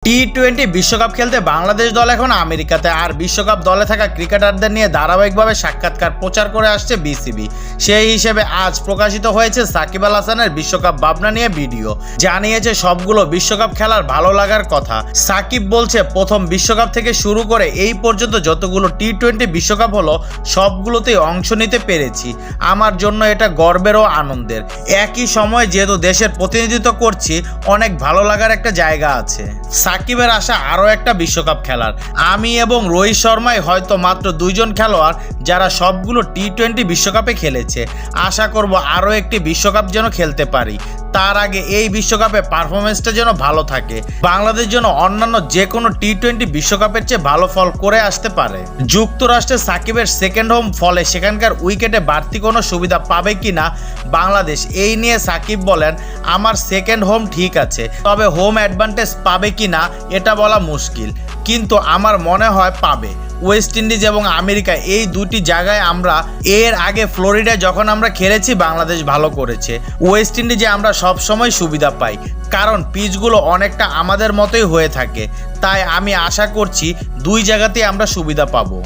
টি-20 বিশ্বকাপ খেলতে বাংলাদেশ দল এখন আমেরিকাতে, আর বিশ্বকাপ দলে থাকা ক্রিকেটারদের নিয়ে ধারাবাহিকভাবে সাক্ষাৎকার প্রচার করে আসছে বিসিবি। সেই হিসেবে আজ প্রকাশিত হয়েছে সাকিব আল হাসানের বিশ্বকাপ ভাবনা নিয়ে ভিডিও। জানিয়েছে সবগুলো বিশ্বকাপ খেলার ভালো লাগার কথা। সাকিব বলছে, প্রথম বিশ্বকাপ থেকে শুরু করে এই পর্যন্ত যতগুলো টি-20 বিশ্বকাপ হলো সবগুলোতেই অংশ নিতে পেরেছি। আমার জন্য এটা গর্বের ও আনন্দের। একই সময়ে যেহেতু দেশের প্রতিনিধিত্ব করছি, অনেক ভালো লাগার একটা জায়গা আছে। সাকিবের আশা আরও একটা বিশ্বকাপ খেলার। আমি এবং রোহিত শর্মাই হয়তো মাত্র দুইজন খেলোয়াড় যারা সবগুলো টি-20 বিশ্বকাপে খেলেছে। আশা করব আরও একটি বিশ্বকাপ যেন খেলতে পারি। তার আগে এই বিশ্বকাপে পারফরমেন্সটা যেন ভালো থাকে। বাংলাদেশ যেন অন্যান্য যে কোনো টি-20 বিশ্বকাপের চেয়ে ভালো ফল করে আসতে পারে। যুক্তরাষ্ট্রে সাকিবের সেকেন্ড হোম, ফলে সেখানকার উইকেটে বাড়তি কোনো সুবিধা পাবে কিনা বাংলাদেশ, এই নিয়ে সাকিব বলেন, আমার সেকেন্ড হোম ঠিক আছে, তবে হোম অ্যাডভান্টেজ পাবে কিনা এটা বলা মুশকিল, কিন্তু আমার মনে হয় পাবে। ওয়েস্ট ইন্ডিজ এবং আমেরিকা এই দুটি জায়গায় আমরা এর আগে ফ্লোরিডায় যখন আমরা খেলেছি বাংলাদেশ ভালো করেছে। ওয়েস্ট ইন্ডিজে আমরা সবসময় সুবিধা পাই, কারণ পিচগুলো অনেকটা আমাদের মতোই হয়ে থাকে। তাই আমি আশা করছি দুই জায়গাতেই আমরা সুবিধা পাবো।